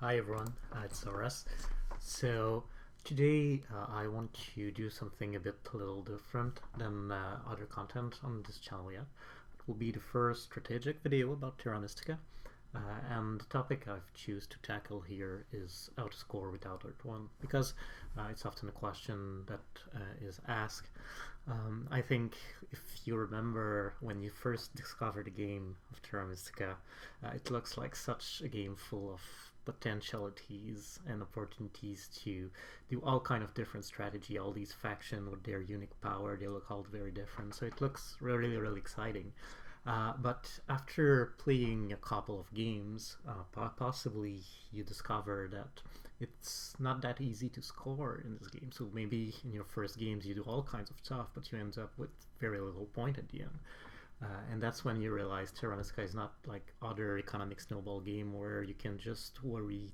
Hi everyone, it's Oras. So today I want to do something a little different than other content on this channel yet. It will be the first strategic video about Terra Mystica, and the topic I've choose to tackle here is how to score without earth1, because it's often a question that is asked. I think if you remember when you first discovered the game of Terra Mystica, it looks like such a game full of potentialities and opportunities to do all kind of different strategy. All these factions with their unique power, they look all very different. So it looks really, really exciting. But after playing a couple of games, possibly you discover that it's not that easy to score in this game. So maybe in your first games you do all kinds of stuff, but you end up with very little point at the end. And that's when you realize Terra Mystica is not like other economic snowball game where you can just worry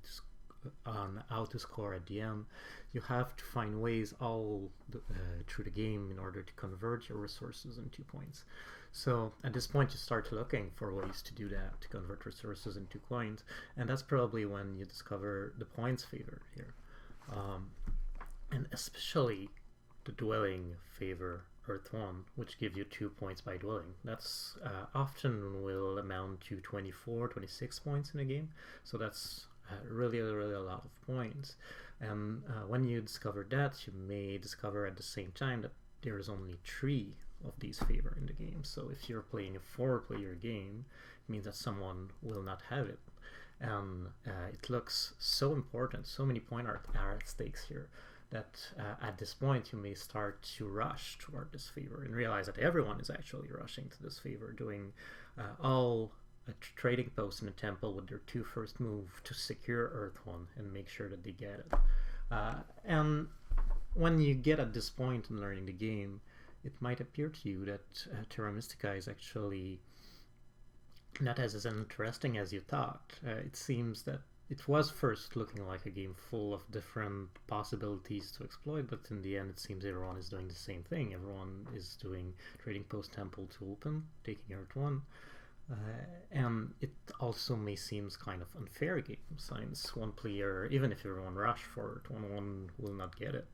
on how to score at the end. You have to find ways through the game in order to convert your resources into points. So at this point you start looking for ways to do that, to convert resources into coins, and that's probably when you discover the points favor here. And especially the dwelling favor earth1, which give you 2 points by dwelling. That's often will amount to 24, 26 points in a game, so that's really a lot of points. And when you discover that, you may discover at the same time that there is only 3 of these favor in the game. So if you're playing a 4-player game, it means that someone will not have it. And it looks so important, so many points are at stakes here, that at this point you may start to rush toward this favor and realize that everyone is actually rushing to this favor, doing all a trading post in a temple with their 2 first move to secure earth1 and make sure that they get it. And when you get at this point in learning the game, it might appear to you that Terra Mystica is actually not as interesting as you thought. It seems that it was first looking like a game full of different possibilities to exploit, but in the end it seems everyone is doing the same thing. Everyone is doing trading post temple to open, taking earth1. And it also may seem kind of unfair game, since one player, even if everyone rush for it, one will not get it.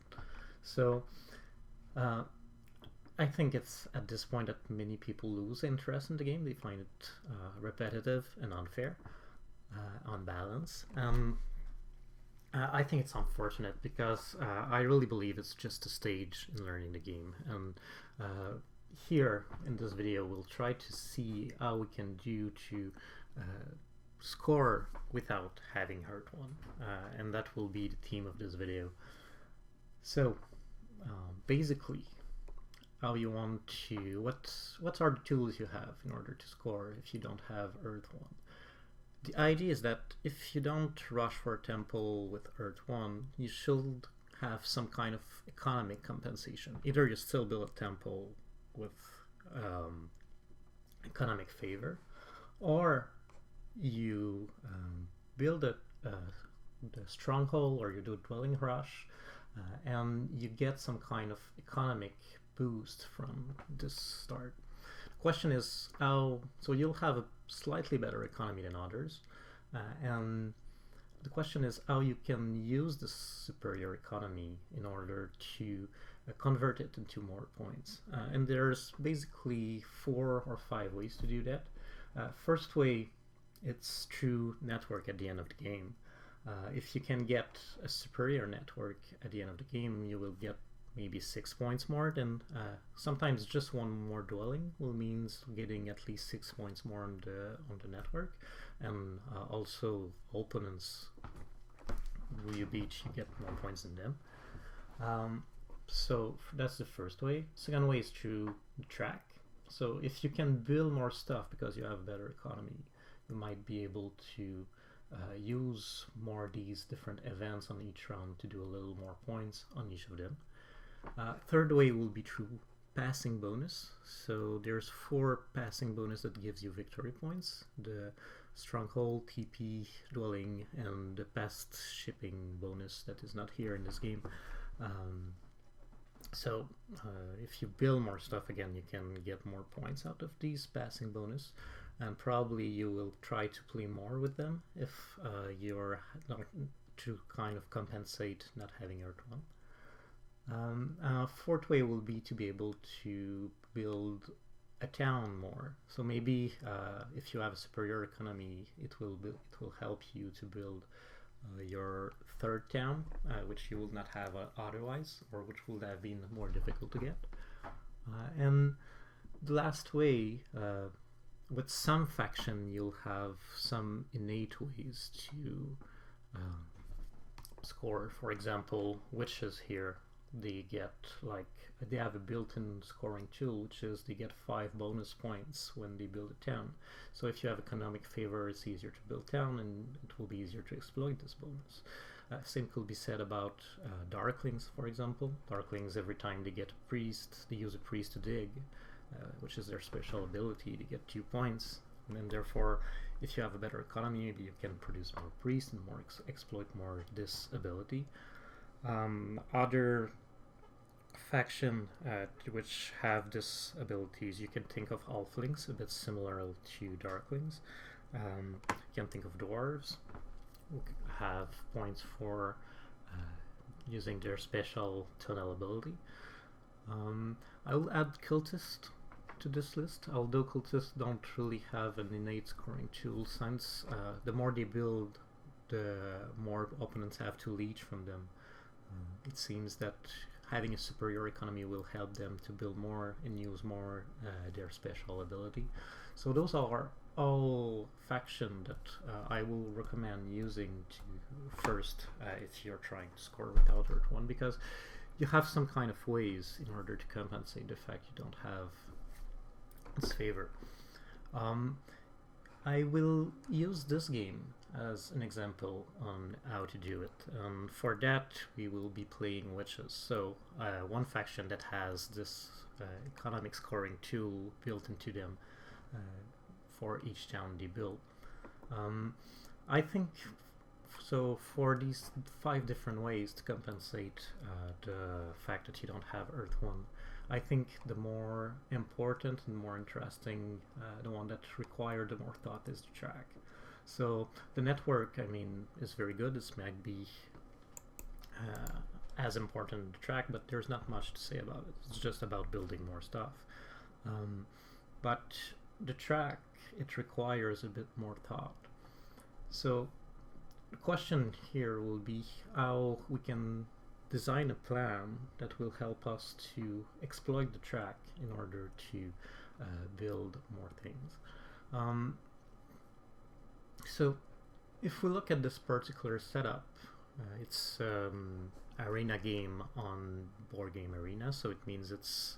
So I think it's at this point that many people lose interest in the game. They find it repetitive and unfair, unbalanced. I think it's unfortunate because I really believe it's just a stage in learning the game. And here in this video we'll try to see how we can do to score without having earth1, and that will be the theme of this video. So basically, how you want to, what are the tools you have in order to score if you don't have earth1? The idea is that if you don't rush for a temple with earth1, you should have some kind of economic compensation. Either you still build a temple with economic favor, or you build the stronghold, or you do a dwelling rush, and you get some kind of economic boost from this start. The question is how, so you'll have a slightly better economy than others, and the question is how you can use this superior economy in order to convert it into more points. And there's basically 4 or 5 ways to do that. First way, it's through network at the end of the game. If you can get a superior network at the end of the game, you will get maybe 6 points more. Then sometimes just 1 more dwelling will means getting at least 6 points more on the network, and also opponents who you beat, you get more points than them. So that's the first way. Second way is through track. So if you can build more stuff because you have better economy, you might be able to use more of these different events on each round to do a little more points on each of them. Third way will be through passing bonus. So there's 4 passing bonus that gives you victory points: the stronghold, TP, dwelling, and the past shipping bonus that is not here in this game. So if you build more stuff, again, you can get more points out of these passing bonus. and probably you will try to play more with them if you're not to kind of compensate not having earth 1. Fourth way will be to be able to build a town more. So maybe if you have a superior economy, it will help you to build your third town, which you will not have otherwise, or which would have been more difficult to get. And the last way, with some faction, you'll have some innate ways to score. For example, witches here, they have a built-in scoring tool, which is they get 5 bonus points when they build a town. So if you have economic favor, it's easier to build town, and it will be easier to exploit this bonus. Same could be said about Darklings, for example. Darklings, every time they get a priest, they use a priest to dig, which is their special ability. They get 2 points, and therefore, if you have a better economy, maybe you can produce more priests and more exploit more this ability. Other faction which have this abilities, you can think of Halflings, a bit similar to Darklings. You can think of Dwarves, who have points for using their special tunnel ability. I will add Cultist to this list, although Cultists don't really have an innate scoring tool, since the more they build, the more opponents have to leech from them. It seems that having a superior economy will help them to build more and use more their special ability. So those are all factions that I will recommend using to first if you're trying to score without earth 1, because you have some kind of ways in order to compensate the fact you don't have its favor. I will use this game as an example on how to do it. For that, we will be playing witches. So one faction that has this economic scoring tool built into them for each town they build. I think so. For these 5 different ways to compensate the fact that you don't have earth 1, I think the more important and more interesting, the one that required the more thought, is the track. So the network, I mean, is very good. This might be as important as the track, but there's not much to say about it. It's just about building more stuff. But the track, it requires a bit more thought. So the question here will be how we can design a plan that will help us to exploit the track in order to build more things. So if we look at this particular setup, it's arena game on Board Game Arena, so it means it's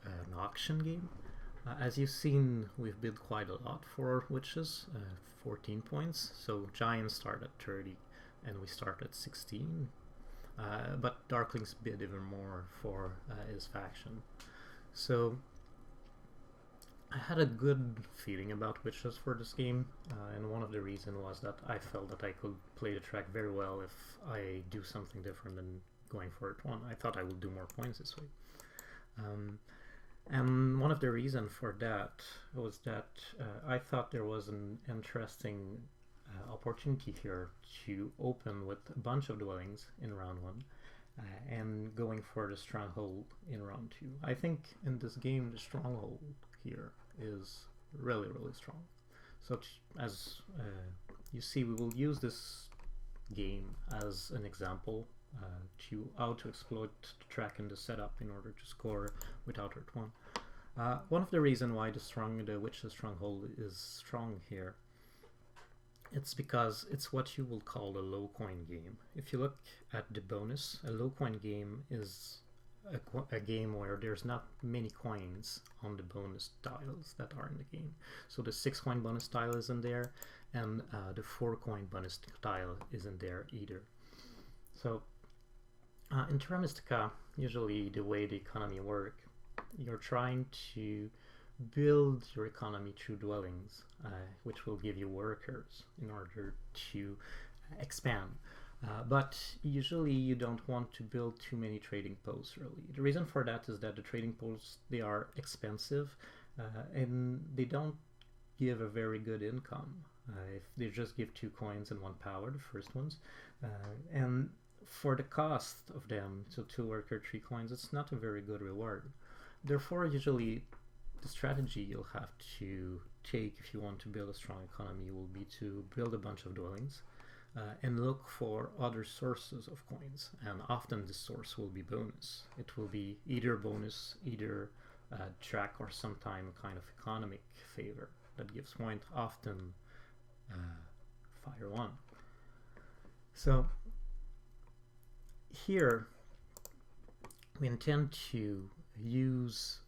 an auction game. As you've seen, we've bid quite a lot for witches, 14 points, so giants start at 30 and we start at 16, but Darklings bid even more for his faction. So I had a good feeling about witches for this game, and one of the reasons was that I felt that I could play the track very well if I do something different than going for earth 1. I thought I would do more points this way. And one of the reasons for that was that I thought there was an interesting opportunity here to open with a bunch of dwellings in round 1 and going for the stronghold in round 2. I think in this game the stronghold here is really strong. So as you see, we will use this game as an example to how to exploit the track and the setup in order to score without earth 1. One of the reasons why the Witch's Stronghold is strong here, it's because it's what you will call a low coin game. If you look at the bonus, a low coin game is a game where there's not many coins on the bonus tiles that are in the game. So the 6 coin bonus tile isn't there, and the 4 coin bonus tile isn't there either. So in Terra Mystica, usually the way the economy works, you're trying to build your economy through dwellings, which will give you workers in order to expand. But usually you don't want to build too many trading posts early. The reason for that is that the trading posts, they are expensive, and they don't give a very good income. If they just give 2 coins and 1 power, the first ones, and for the cost of them, so 2 worker, 3 coins, it's not a very good reward. Therefore, usually the strategy you'll have to take if you want to build a strong economy will be to build a bunch of dwellings and look for other sources of coins. And often the source will be bonus. It will be either bonus, either track, or sometime kind of economic favor that gives point, often Fire 1. So here we intend to use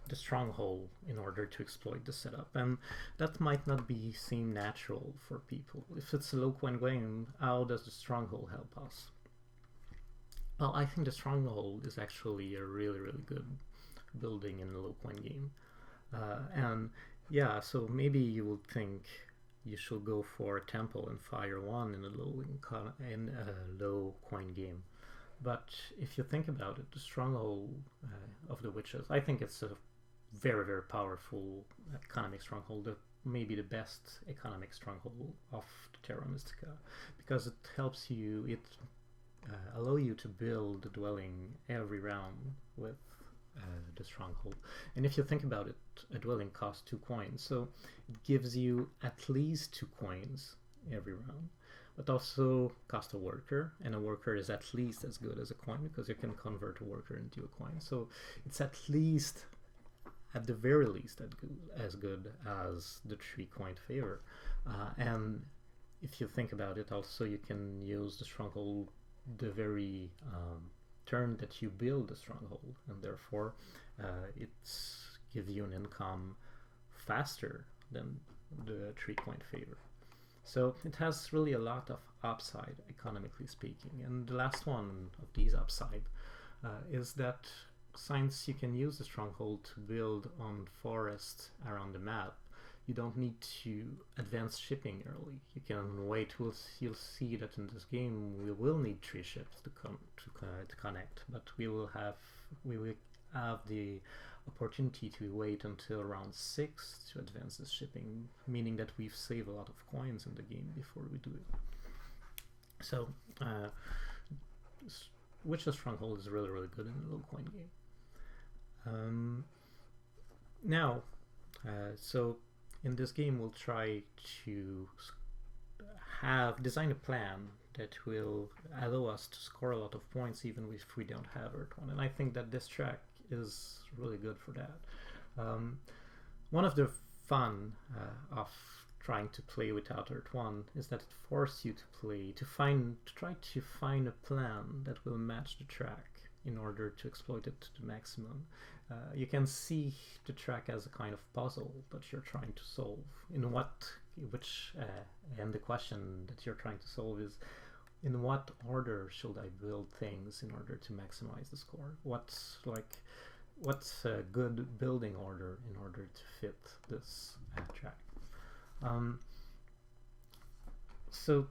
the stronghold in order to exploit the setup, and that might not be seem natural for people. If it's a low coin game, how does the stronghold help us? Well, I think the stronghold is actually a really good building in a low coin game, and yeah, so maybe you would think you should go for a temple and Fire 1 in a low coin game. But if you think about it, the stronghold of the witches, I think it's a very powerful economic stronghold, maybe the best economic stronghold of the Terra Mystica, because it helps you, it allow you to build a dwelling every round with the stronghold. And if you think about it, a dwelling costs 2 coins, so it gives you at least 2 coins every round, but also cost a worker, and a worker is at least as good as a coin because you can convert a worker into a coin. So it's at least, at the very least, as good as the 3 coin favor. And if you think about it, also you can use the stronghold the very turn that you build the stronghold, and therefore it gives you an income faster than the 3 coin favor. So it has really a lot of upside, economically speaking. And the last one of these upside is that since you can use the stronghold to build on forests around the map, you don't need to advance shipping early. You can wait. You'll see that in this game we will need 3 ships to connect, but we will have the opportunity to wait until round 6 to advance this shipping, meaning that we've saved a lot of coins in the game before we do it. So Witch's Stronghold is really good in a low coin game. Now, so in this game we'll try to design a plan that will allow us to score a lot of points even if we don't have earth1, and I think that this track is really good for that. One of the fun of trying to play without earth1 is that it forces you to try to find a plan that will match the track in order to exploit it to the maximum. You can see the track as a kind of puzzle that you're trying to solve. And the question that you're trying to solve is, in what order should I build things in order to maximize the score? What's a good building order in order to fit this track? So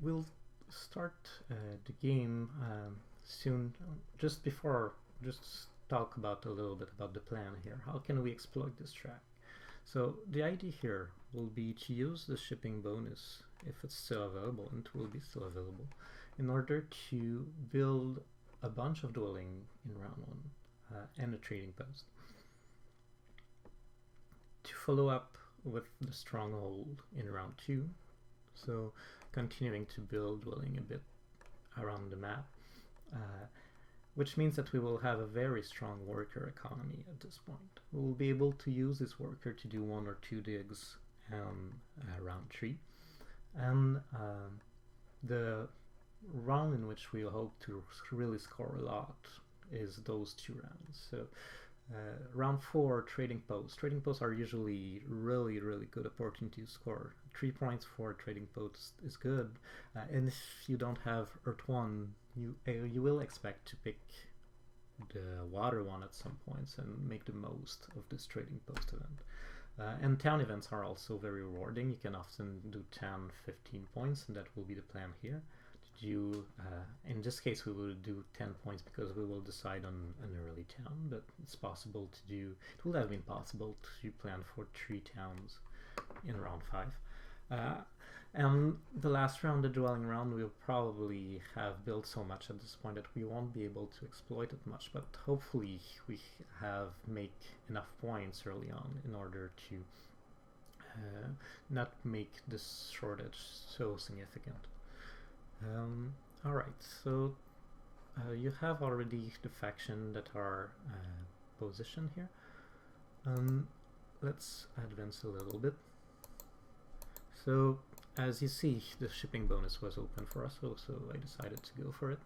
we'll start the game soon. Just talk about a little bit about the plan here. How can we exploit this track? So the idea here will be to use the shipping bonus, if it's still available, and it will be still available, in order to build a bunch of dwelling in round 1 and a trading post. To follow up with the stronghold in round 2, so continuing to build dwelling a bit around the map, which means that we will have a very strong worker economy at this point. We will be able to use this worker to do 1 or 2 digs round 3, and the round in which we hope to really score a lot is those 2 rounds. So round 4, trading posts. Trading posts are usually really good opportunity to score. 3 points for a trading post is good, and if you don't have earth1, you will expect to pick the water one at some points and make the most of this trading post event. And town events are also very rewarding. You can often do 10-15 points, and that will be the plan here, do, in this case we will do 10 points because we will decide on an early town, but it's possible to do, it would have been possible to plan for 3 towns in round 5. And the last round, the dwelling round, we'll probably have built so much at this point that we won't be able to exploit it much, but hopefully we have make enough points early on in order to not make this shortage so significant. Alright, so you have already the faction that are positioned here. Let's advance a little bit. So as you see, the shipping bonus was open for us, so I decided to go for it.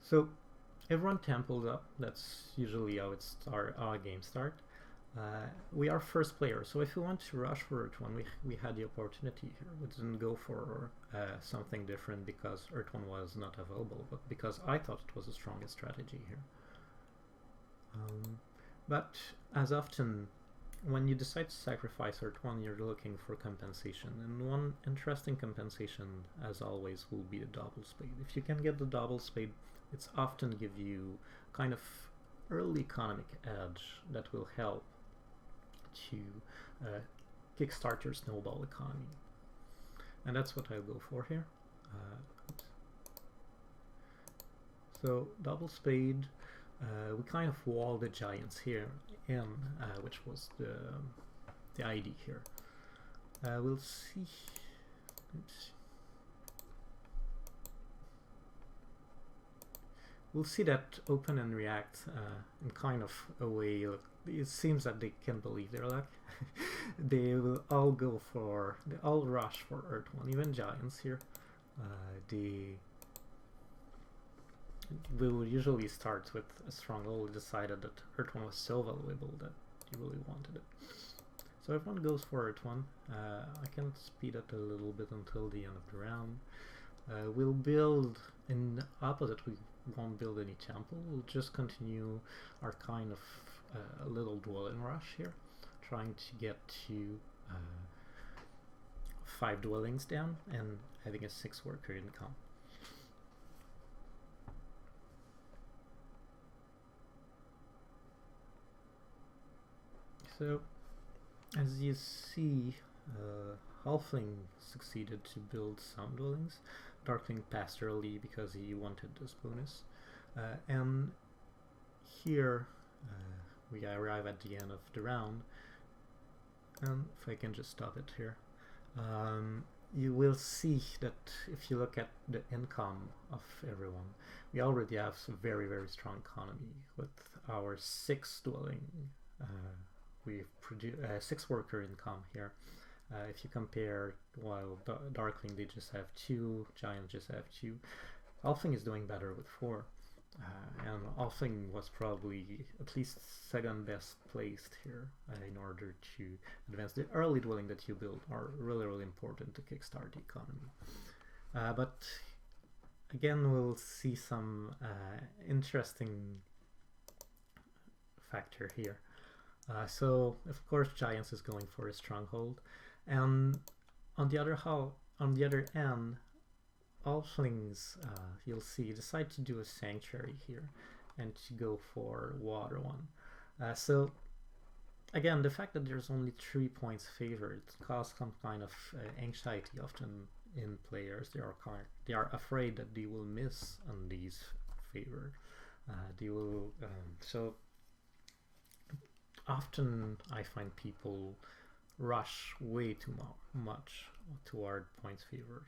So everyone templed up. That's usually how our game start. We are first player, so if we want to rush for earth1, we had the opportunity here. We didn't go for something different because earth1 was not available, but because I thought it was the strongest strategy here. But as often, when you decide to sacrifice earth1, you're looking for compensation, and one interesting compensation, as always, will be the double spade. If you can get the double spade, it's often give you kind of early economic edge that will help to kickstart your snowball economy, and that's what I'll go for here. So double spade, we kind of wall the giants here in, which was the idea here. We'll see. Oops. We'll see that open and react in kind of a way. It seems that they can believe their luck. They will all go for, they all rush for earth1, even giants here. They will usually start with a stronghold. Decided that earth1 was so valuable that you really wanted it. So everyone goes for earth1. I can speed up a little bit until the end of the round. We'll build in the opposite. We won't build any temple. We'll just continue our kind of a little dwelling rush here, trying to get to 5 dwellings down and having a 6 worker income. So as you see, Halfling succeeded to build some dwellings. Darkling passed early because he wanted this bonus. And here we arrive at the end of the round. And if I can just stop it here, you will see that if you look at the income of everyone, we already have some very, very strong economy. With our 6 dwelling, we've produced 6 worker income here. If you compare, while Darkling they just have 2, Giant just have 2, Halfling is doing better with 4. And Halfling was probably at least 2nd best placed here in order to advance. The early dwelling that you build are really, really important to kickstart the economy. But again, we'll see some interesting factor here. So of course Giants is going for a stronghold, and on the other end, Halflings, you'll see, decide to do a sanctuary here and to go for water one. So again, the fact that there's only 3 points favored causes some kind of anxiety often in players. They are afraid that they will miss on these favored. They will so often I find people rush way too much toward points favored.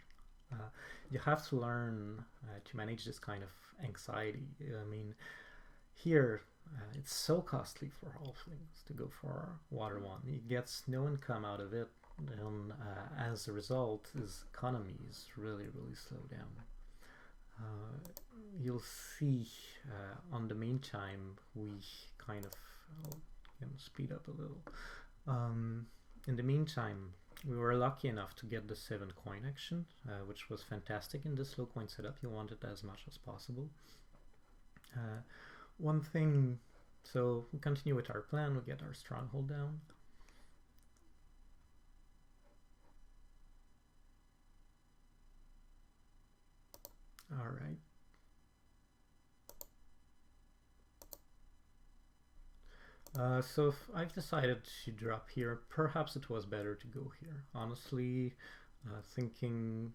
You have to learn to manage this kind of anxiety. I mean, here it's so costly for Halflings to go for water one. He gets no income out of it, and as a result, his economy is really, really slowed down. You'll see on the meantime, we kind of speed up a little. In the meantime, we were lucky enough to get the 7 coin action, which was fantastic in this low coin setup. You want it as much as possible. One thing, so we continue with our plan, we get our stronghold down. All right. So if I've decided to drop here, perhaps it was better to go here. Honestly, thinking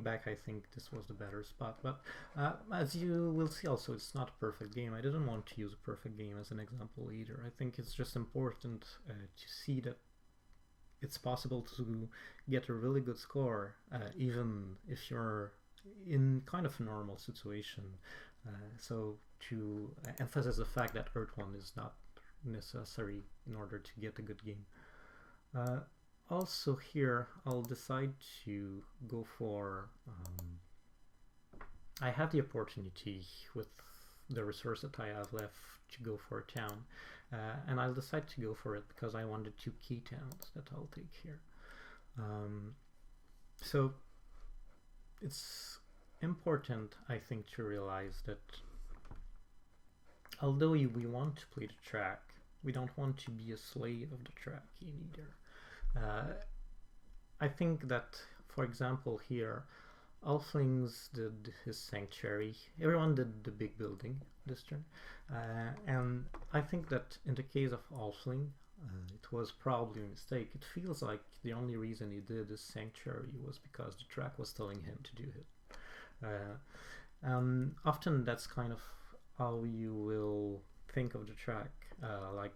back, I think this was the better spot. But as you will see also, it's not a perfect game. I didn't want to use a perfect game as an example either. I think it's just important to see that it's possible to get a really good score even if you're in kind of a normal situation. So to emphasize the fact that earth1 is not necessary in order to get a good game. Also here I'll decide to go for I have the opportunity with the resource that I have left to go for a town, and I'll decide to go for it because I wanted 2 key towns that I'll take here. So it's important, I think, to realize that although we want to play the track, we don't want to be a slave of the track either. I think that, for example, here, Alflings did his sanctuary. Everyone did the big building this turn. And I think that in the case of Alfling, it was probably a mistake. It feels like the only reason he did his sanctuary was because the track was telling him to do it. Often that's kind of how you will think of the track. Like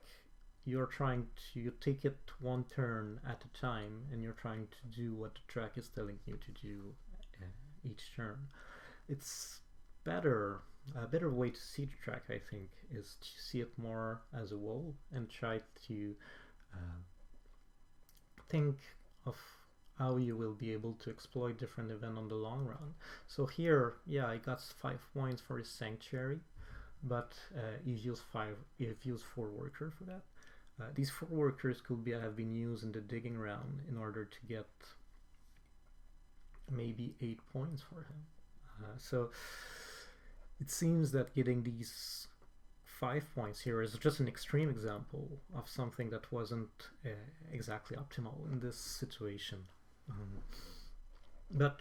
you're trying to take it one turn at a time, and you're trying to do what the track is telling you to do each turn. It's better. A better way to see the track, I think, is to see it more as a whole and try to think of how you will be able to exploit different events on the long run. So here, yeah, I got 5 points for his sanctuary, but you've used 4 workers for that. These 4 workers could have been used in the digging round in order to get maybe 8 points for him. So it seems that getting these 5 points here is just an extreme example of something that wasn't exactly optimal in this situation. But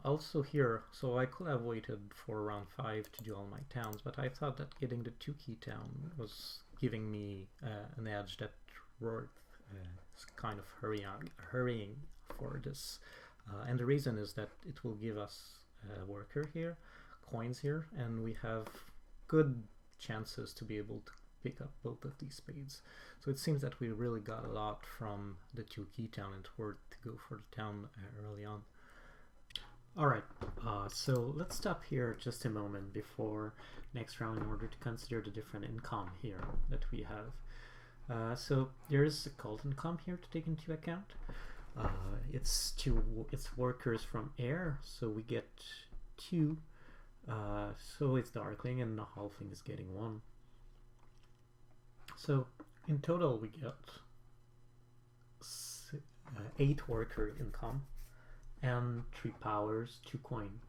also here, so I could have waited for round 5 to do all my towns, but I thought that getting the 2 key town was giving me an edge that worth kind of hurrying for this. And the reason is that it will give us a worker here, coins here, and we have good chances to be able to pick up both of these spades. So it seems that we really got a lot from the 2 key town, and it's worth to go for the town early on. Alright, so let's stop here just a moment before next round in order to consider the different income here that we have. So there is a cult income here to take into account. It's workers from air, so we get 2. So it's Darkling, and the Halfling is getting 1. So in total we get 8 worker income and 3 powers, 2 coin.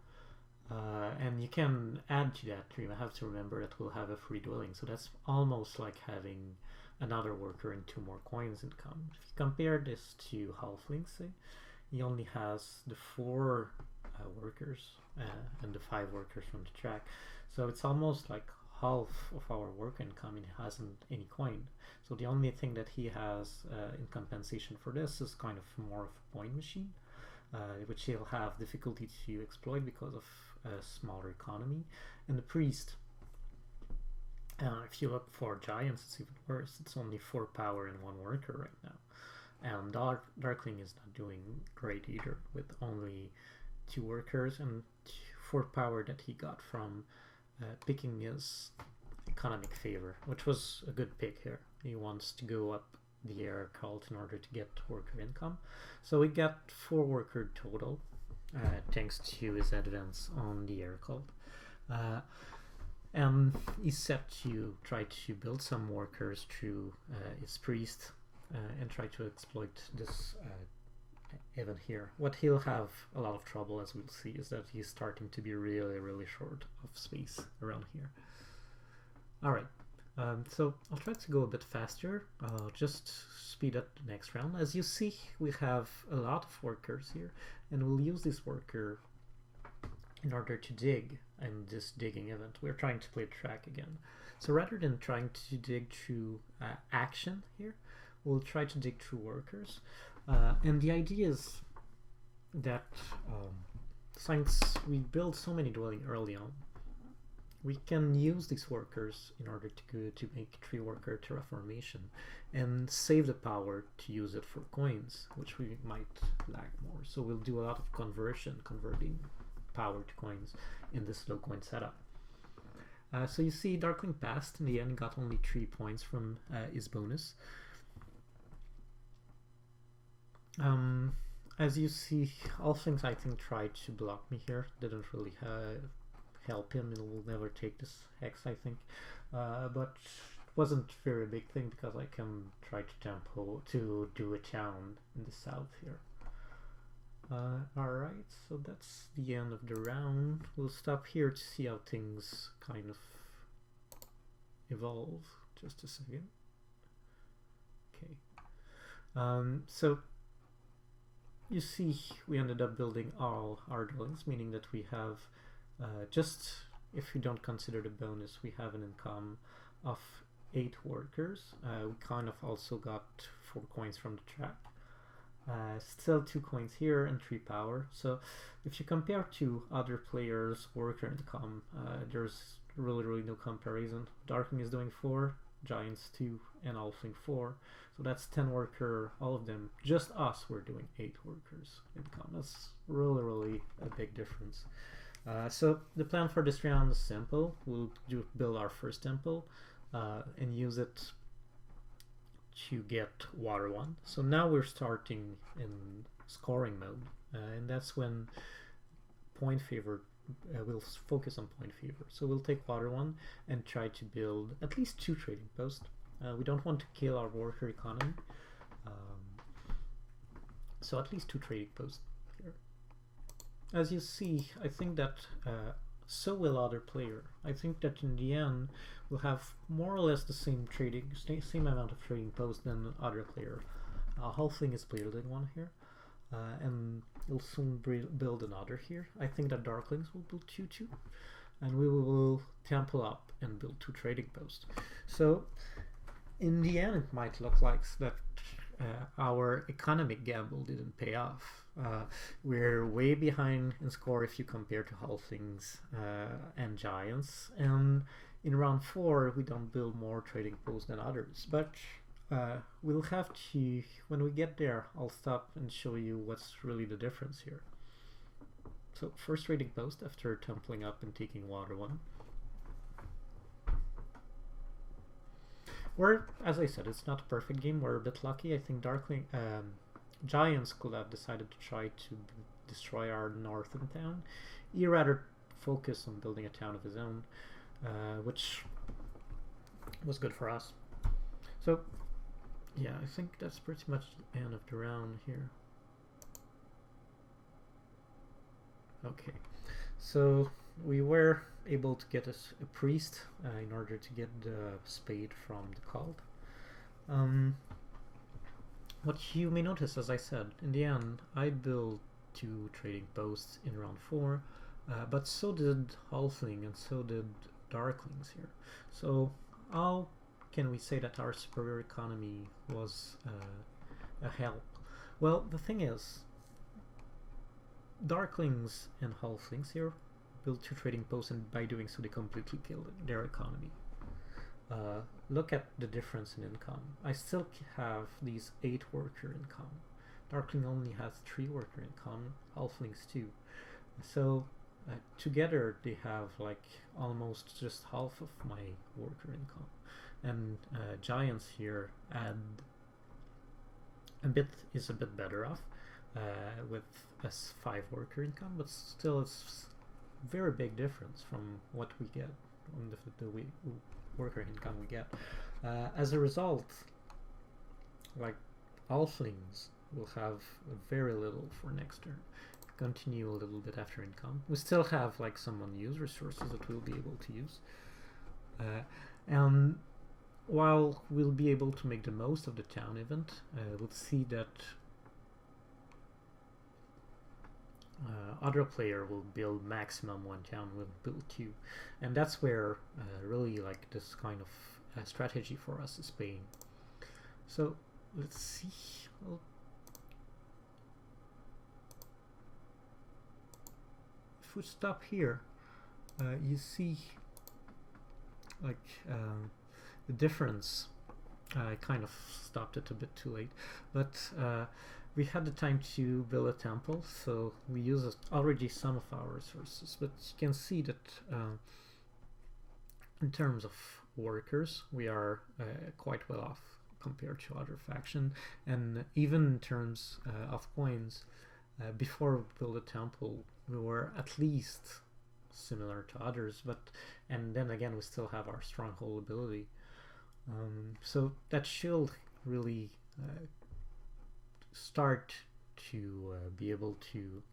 And you can add to that. You have to remember that we'll have a free dwelling, so that's almost like having another worker and 2 more coins income. If you compare this to Halfling, say, he only has the 4 workers and the 5 workers from the track, so it's almost like half of our work income, and he hasn't any coin. So the only thing that he has in compensation for this is kind of more of a point machine, which he'll have difficulty to exploit because of a smaller economy. And the priest, if you look for giants, it's even worse. It's only 4 power and 1 worker right now. And Darkling is not doing great either, with only 2 workers and 4 power that he got from picking his economic favor, which was a good pick here. He wants to go up the air cult in order to get worker income. So we got 4 worker total, thanks to his advance on the air cult. And he's set to try to build some workers through his priest and try to exploit this event here. What he'll have a lot of trouble, as we'll see, is that he's starting to be really short of space around here. Alright, so I'll try to go a bit faster, just speed up the next round. As you see, we have a lot of workers here, and we'll use this worker in order to dig in this digging event. We're trying to play track again. So rather than trying to dig through action here, we'll try to dig through workers. And the idea is that since we build so many dwellings early on, we can use these workers in order to make 3-worker terraformation and save the power to use it for coins, which we might lack more. So we'll do a lot of converting power to coins in this low coin setup. So you see Darkling passed in the end, got only 3 points from his bonus. As you see, all things I think tried to block me here, didn't really help him. It will never take this hex, I think, but it wasn't a very big thing because I can try to do a town in the south here. Alright, so that's the end of the round. We'll stop here to see how things kind of evolve. Just a second. Okay. So you see we ended up building all our dwellings, meaning that we have just, if you don't consider the bonus, we have an income of 8 workers. We kind of also got 4 coins from the track. Still 2 coins here and 3 power. So if you compare to other players' worker income, there's really no comparison. Darkling is doing 4, Giants 2, and Halfling 4. So that's 10 worker, all of them. Just us, we're doing 8 workers income. That's really a big difference. So the plan for this round is simple. We'll build our first temple and use it to get water 1. So now we're starting in scoring mode, and that's when point favor, we'll focus on point favor. So we'll take water 1 and try to build at least 2 trading posts. We don't want to kill our worker economy, so at least 2 trading posts here. As you see, I think that so will other player. I think that in the end we'll have more or less the same amount of trading posts than other player. Halfling is building one here, and we'll soon build another here. I think that Darklings will build 2 and we will temple up and build 2 trading posts. So in the end it might look like that our economic gamble didn't pay off. We're way behind in score if you compare to Halflings and Giants, and in round 4 we don't build more trading posts than others, but we'll have to, when we get there, I'll stop and show you what's really the difference here. So first trading post after templing up and taking water 1. As I said, it's not a perfect game. We're a bit lucky. I think Darkling Giants could have decided to try to destroy our northern town. He rather focused on building a town of his own, which was good for us. So yeah, I think that's pretty much the end of the round here. Okay, so we were able to get a priest in order to get the spade from the cult. What you may notice, as I said, in the end I built 2 trading posts in round 4, but so did Halfling and so did Darklings here. So how can we say that our superior economy was a help? Well, the thing is, Darklings and Halflings here build 2 trading posts, and by doing so they completely killed their economy. Look at the difference in income. I still have these 8 worker income. Darkling only has 3 worker income, Halflings 2. So together they have like almost just half of my worker income. And Giants here is a bit better off with a 5 worker income, but still it's very big difference from what we get on the worker income we get. As a result, like Halflings will have very little for next turn. Continue a little bit after income. We still have like some unused resources that we'll be able to use. And while we'll be able to make the most of the town event, we'll see that other player will build maximum one town, will build two, and that's where really like this kind of strategy for us is paying. So let's see. Well, if we stop here, you see like the difference. I kind of stopped it a bit too late, but we had the time to build a temple, so we used already some of our resources, but you can see that in terms of workers we are quite well off compared to other faction, and even in terms of coins, before we built a temple we were at least similar to others, but and then again we still have our stronghold ability. So that should really start to be able to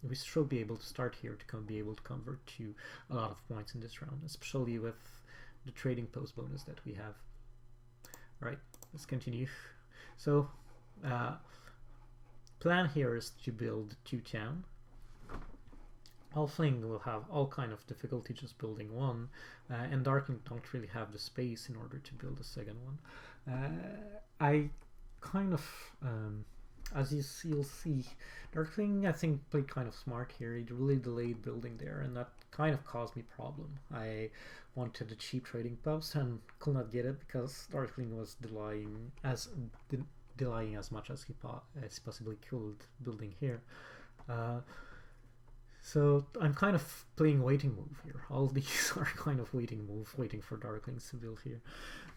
we should be able to start here to be able to convert to a lot of points in this round, especially with the trading post bonus that we have. Right, let's continue. So plan here is to build 2 town. Halfling will have all kind of difficulty just building one, and Darkling don't really have the space in order to build a second one. I kind of, as you'll see, Darkling I think played kind of smart here. He really delayed building there, and that kind of caused me problem. I wanted a cheap trading post and could not get it because Darkling was delaying as much as he possibly could building here. So I'm kind of playing waiting move here. All these are kind of waiting move, waiting for Darklings to build here.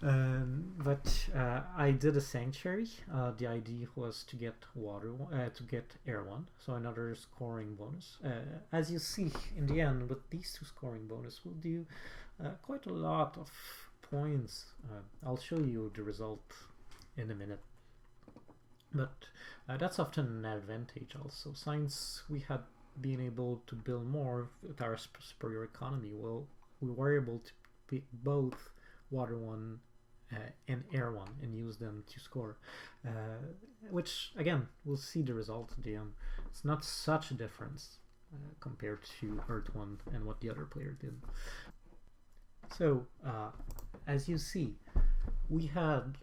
But I did a sanctuary. The idea was to get to get air 1, so another scoring bonus. As you see, in the end, with these 2 scoring bonus, we'll do quite a lot of points. I'll show you the result in a minute. But that's often an advantage also. Since we had being able to build more with our superior economy, well, we were able to pick both water 1 and air 1 and use them to score, which again we'll see the result at the end. It's not such a difference compared to earth 1 and what the other player did. So as you see, we had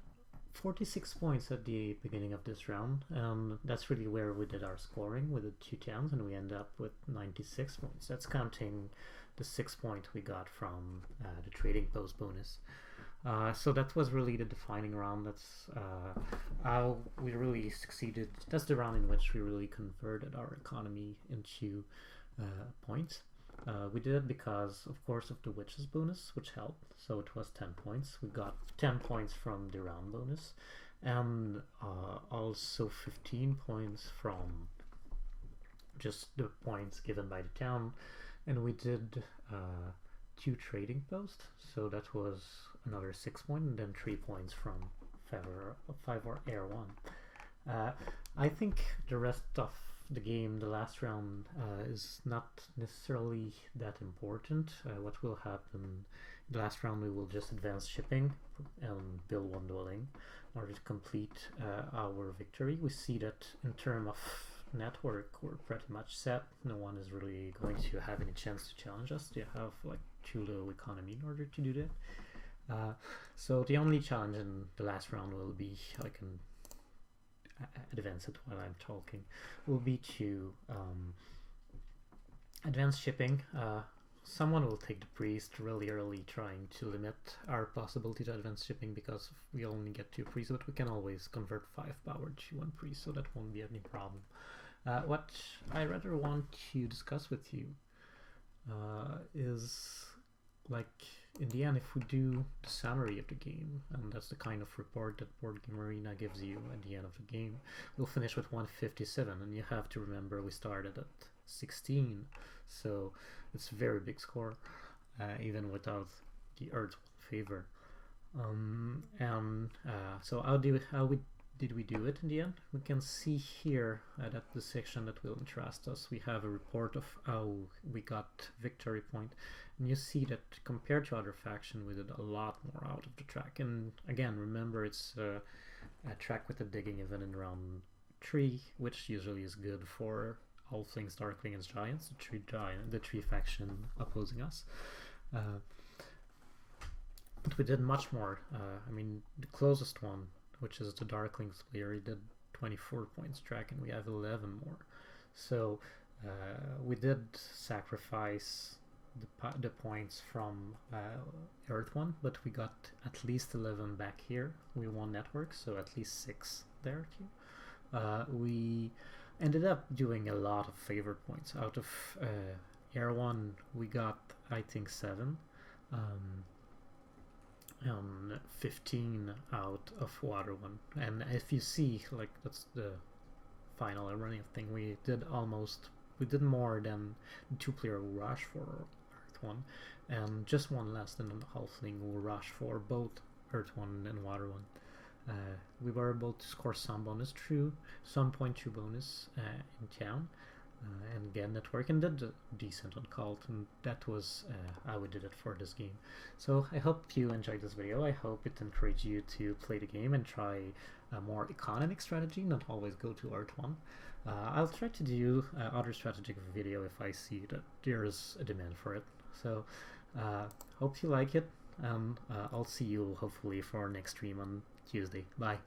46 points at the beginning of this round, and that's really where we did our scoring with the 2 towns, and we end up with 96 points. That's counting the 6 point we got from the trading post bonus. So that was really the defining round. That's how we really succeeded. That's the round in which we really converted our economy into points. We did it because, of course, of the witches bonus, which helped. So it was 10 points. We got 10 points from the round bonus, and also 15 points from just the points given by the town. And we did 2 trading posts, so that was another 6 points, and then 3 points from 5 or air 1. I think the rest of the game, the last round, is not necessarily that important. What will happen the last round, we will just advance shipping and build 1 dwelling in order to complete our victory. We see that in terms of network we're pretty much set. No one is really going to have any chance to challenge us. They have like too low economy in order to do that. So the only challenge in the last round will be, I can advance it while I'm talking, will be to advance shipping. Someone will take the priest really early, trying to limit our possibility to advance shipping because we only get 2 priests, but we can always convert 5 power to 1 priest, so that won't be any problem. What I rather want to discuss with you is, like, in the end, if we do the summary of the game, and that's the kind of report that Board Game Arena gives you at the end of the game, we'll finish with 157, and you have to remember we started at 16, so it's a very big score, even without the Earth favor. So how did we do it in the end? We can see here that the section that will interest us, we have a report of how we got victory point, and you see that compared to other faction we did a lot more out of the track. And again, remember, it's a track with a digging event in round 3, which usually is good for all things Darklings Giants, the three faction opposing us. But we did much more. I mean, the closest one, which is the Darklings player, he did 24 points track, and we have 11 more. So we did sacrifice the points from earth1, but we got at least 11 back here. We won network, so at least 6 there too. We ended up doing a lot of favor points. Out of air1, we got, I think, 7. 15 out of water 1. And if you see, like, that's the final running thing, we did more than the 2-player who rushed for earth 1, and just one less than the halfling who rushed for both earth 1 and water 1. We were able to score some bonus through some 0.2 bonus in town, and get network, and did decent on cult, and that was how we did it for this game. So I hope you enjoyed this video. I hope it encouraged you to play the game and try a more economic strategy, not always go to earth1. I'll try to do other strategic video if I see that there's a demand for it. So hope you like it, and I'll see you hopefully for our next stream on Tuesday. Bye.